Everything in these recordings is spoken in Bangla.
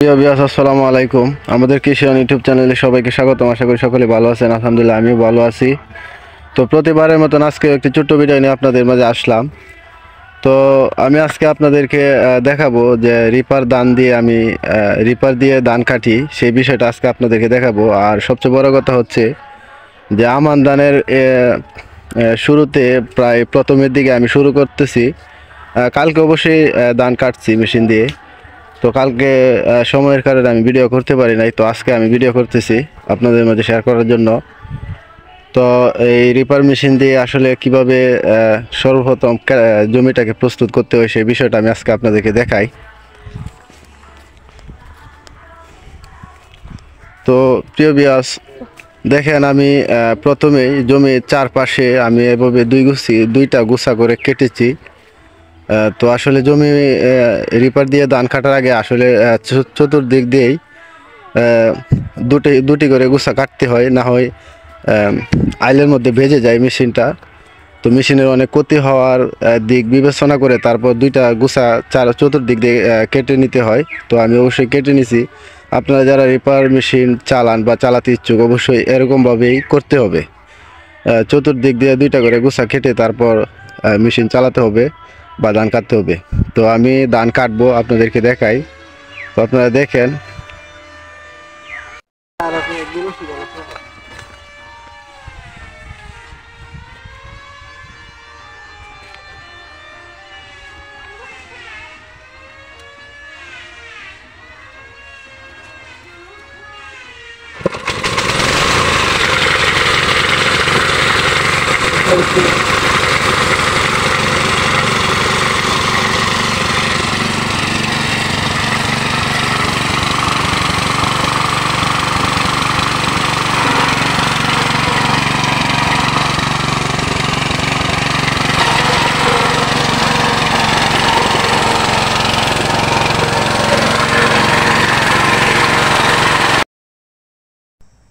প্রিয় ভিউয়ার্স, আসসালামু আলাইকুম। আমাদের কৃষি ইউটিউব চ্যানেলে সবাইকে স্বাগতম। আশা করি সকলে ভালো আছেন। আলহামদুলিল্লাহ, আমিও ভালো আছি। তো প্রতিবারের মতন আজকে একটি ছোট্ট ভিডিও নিয়ে আপনাদের মাঝে আসলাম। তো আমি আজকে আপনাদেরকে দেখাবো যে রিপার দিয়ে ধান কাটি, সেই বিষয়টা আজকে আপনাদেরকে দেখাবো। আর সবচেয়ে বড় কথা হচ্ছে যে আমান ধানের শুরুতে প্রায় প্রথমের দিকে আমি শুরু করতেছি। কালকে অবশ্যই ধান কাটছি মেশিন দিয়ে। তো কালকে সময়ের কারণে আমি ভিডিও করতে পারি নাই, তো আজকে আমি ভিডিও করতেছি আপনাদের মাঝে শেয়ার করার জন্য। তো এই রিপার মেশিন দিয়ে আসলে কিভাবে সর্বপ্রথম জমিটাকে প্রস্তুত করতে হয় সেই বিষয়টা আমি আজকে আপনাদেরকে দেখাই। তো প্রিয় ভিউয়ার্স, দেখেন আমি প্রথমেই জমির চারপাশে আমি এভাবে দুইটা গুছা করে কেটেছি। তো আসলে জমি রিপার দিয়ে ধান কাটার আগে আসলে চতুর্দিক দিয়েই দুটি করে গুছা কাটতে হয়, না হয় আইলের মধ্যে ভেজে যায় মেশিনটা। তো মেশিনের অনেক ক্ষতি হওয়ার দিক বিবেচনা করে তারপর দুইটা গুছা চতুর্দিক দিয়ে কেটে নিতে হয়। তো আমি অবশ্যই কেটে নিছি। আপনারা যারা রিপার মেশিন চালান বা চালাতে ইচ্ছুক অবশ্যই এরকমভাবেই করতে হবে। চতুর্দিক দিয়ে দুইটা করে গুছা কেটে তারপর মেশিন চালাতে হবে বা ধান কাটতে হবে। তো আমি ধান কাটবো, আপনাদেরকে দেখাই। তো আপনারা দেখেন।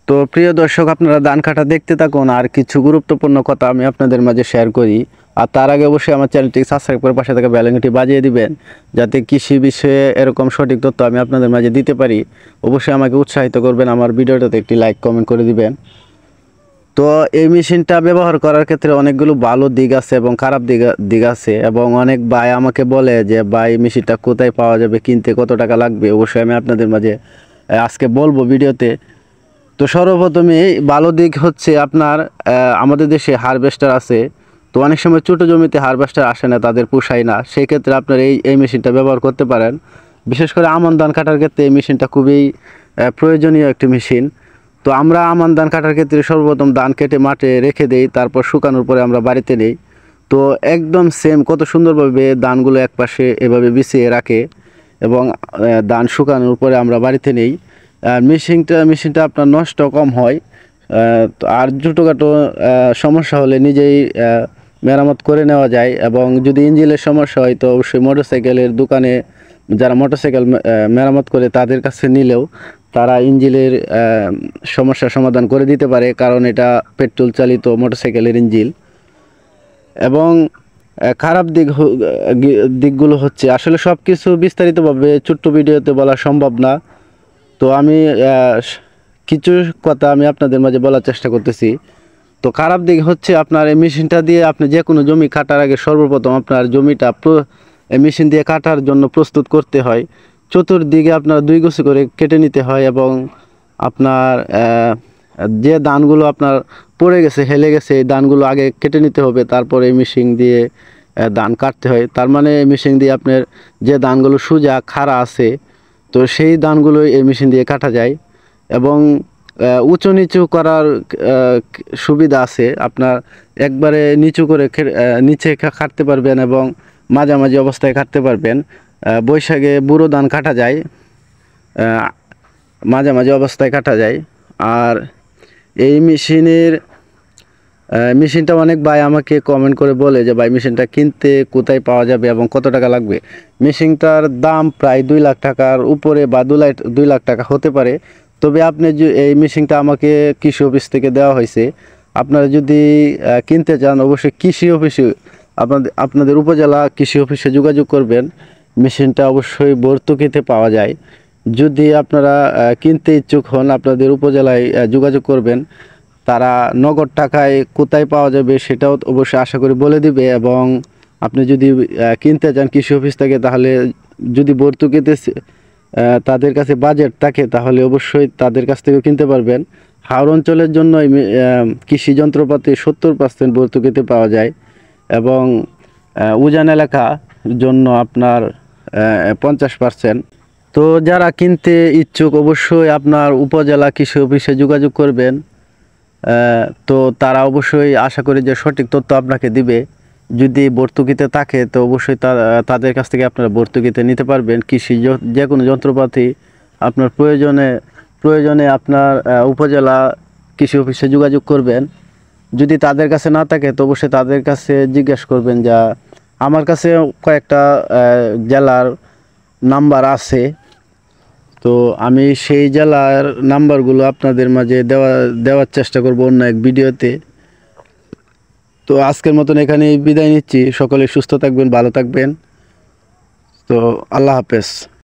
তো প্রিয় দর্শক, আপনারা ধান কাটা দেখতে থাকুন। আর কিছু গুরুত্বপূর্ণ কথা আমি আপনাদের মাঝে শেয়ার করি। আর তার আগে অবশ্যই আমার চ্যানেলটি সাবস্ক্রাইব করে পাশে থাকা বেল আইকনটি বাজিয়ে দিবেন, যাতে কৃষি বিষয়ে এরকম সঠিক তথ্য আমি আপনাদের মাঝে দিতে পারি। অবশ্যই আমাকে উৎসাহিত করবেন, আমার ভিডিওটাতে একটি লাইক কমেন্ট করে দিবেন। তো এই মেশিনটা ব্যবহার করার ক্ষেত্রে অনেকগুলো ভালো দিক আছে এবং খারাপ দিক আছে। এবং অনেক ভাই আমাকে বলে যে ভাই মেশিনটা কোথায় পাওয়া যাবে, কিনতে কত টাকা লাগবে। অবশ্যই আমি আপনাদের মাঝে আজকে বলবো ভিডিওতে। তো সর্বপ্রথমে ভালো দিক হচ্ছে আপনার আমাদের দেশে হারভেস্টার আছে। তো অনেক সময় ছোটো জমিতে হারভেস্টার আসে না, তাদের পোষায় না, সেই ক্ষেত্রে আপনার এই মেশিনটা ব্যবহার করতে পারেন। বিশেষ করে আমন ধান কাটার ক্ষেত্রে এই মেশিনটা খুবই প্রয়োজনীয় একটি মেশিন। তো আমরা আমন ধান কাটার ক্ষেত্রে সর্বপ্রথম ধান কেটে মাঠে রেখে দেই, তারপর শুকানোর পরে আমরা বাড়িতে নেই। তো একদম সেম কত সুন্দরভাবে ধানগুলো একপাশে এভাবে বিছিয়ে রাখে এবং ধান শুকানোর পরে আমরা বাড়িতে নেই। আর মেশিনটা আপনার নষ্ট কম হয়। আর ছোটোখাটো সমস্যা হলে নিজেই মেরামত করে নেওয়া যায়। এবং যদি ইঞ্জিনের সমস্যা হয় তো অবশ্যই মোটরসাইকেলের দোকানে যারা মোটরসাইকেল মেরামত করে তাদের কাছে নিলেও তারা ইঞ্জিনের সমস্যার সমাধান করে দিতে পারে, কারণ এটা পেট্রোল চালিত মোটরসাইকেলের ইঞ্জিন। এবং খারাপ দিকগুলো হচ্ছে আসলে সব কিছু বিস্তারিতভাবে ছোট্ট ভিডিওতে বলা সম্ভব না। তো আমি কিছু কথা আমি আপনাদের মাঝে বলার চেষ্টা করতেছি। তো খারাপ দিক হচ্ছে আপনার এই মেশিনটা দিয়ে আপনি যে কোনো জমি কাটার আগে সর্বপ্রথম আপনার জমিটা এই মেশিন দিয়ে কাটার জন্য প্রস্তুত করতে হয়। চতুর্দিকে আপনার দুই গুছি করে কেটে নিতে হয় এবং আপনার যে ধানগুলো আপনার পড়ে গেছে, হেলে গেছে, এই ধানগুলো আগে কেটে নিতে হবে, তারপর এই মেশিন দিয়ে ধান কাটতে হয়। তার মানে এই মেশিন দিয়ে আপনার যে ধানগুলো সোজা খাড়া আছে, তো সেই ধানগুলো এই মেশিন দিয়ে কাটা যায়। এবং উঁচু নিচু করার সুবিধা আছে। আপনার একবারে নিচু করে নিচে কাটতে পারবেন এবং মাঝামাঝি অবস্থায় কাটতে পারবেন। বৈশাখে বুড়ো ধান কাটা যায়, মাঝামাঝি অবস্থায় কাটা যায়। আর এই মেশিনটা অনেক ভাই আমাকে কমেন্ট করে বলে যে ভাই মেশিনটা কিনতে কোথায় পাওয়া যাবে এবং কত টাকা লাগবে। মেশিনটার দাম প্রায় 2 লাখ টাকার উপরে বা 2 লাখ টাকা হতে পারে। তবে আপনি এই মেশিনটা আমাকে কৃষি অফিস থেকে দেওয়া হয়েছে। আপনারা যদি কিনতে চান অবশ্যই কৃষি অফিসে আপনাদের উপজেলা কৃষি অফিসে যোগাযোগ করবেন। মেশিনটা অবশ্যই ভর্তুকিতে পাওয়া যায় যদি আপনারা কিনতে ইচ্ছুক হন আপনাদের উপজেলায় যোগাযোগ করবেন। তারা নগদ টাকায় কোথায় পাওয়া যাবে সেটাও অবশ্যই আশা করি বলে দিবে। এবং আপনি যদি কিনতে চান কৃষি অফিস থেকে, তাহলে যদি ভর্তুকিতে তাদের কাছে বাজেট থাকে তাহলে অবশ্যই তাদের কাছ থেকেও কিনতে পারবেন। হাওর অঞ্চলের জন্য কৃষি যন্ত্রপাতি 70% ভর্তুকিতে পাওয়া যায় এবং উজান এলাকার জন্য আপনার 50%। তো যারা কিনতে ইচ্ছুক অবশ্যই আপনার উপজেলা কৃষি অফিসে যোগাযোগ করবেন। তো তারা অবশ্যই আশা করি যে সঠিক তথ্য আপনাকে দিবে। যদি ভর্তুকিতে থাকে তো অবশ্যই তাদের কাছ থেকে আপনারা ভর্তুকিতে নিতে পারবেন। কৃষি যে কোনো যন্ত্রপাতি আপনার প্রয়োজনে আপনার উপজেলা কৃষি অফিসে যোগাযোগ করবেন। যদি তাদের কাছে না থাকে তো অবশ্যই তাদের কাছে জিজ্ঞেস করবেন। যা আমার কাছে কয়েকটা জেলার নাম্বার আছে, তো আমি সেই জেলার নাম্বারগুলো আপনাদের মাঝে দেওয়ার চেষ্টা করব অন্য এক ভিডিওতে। তো আজকের মতন এখানেই বিদায় নিচ্ছি। সকলে সুস্থ থাকবেন, ভালো থাকবেন। তো আল্লাহ হাফেজ।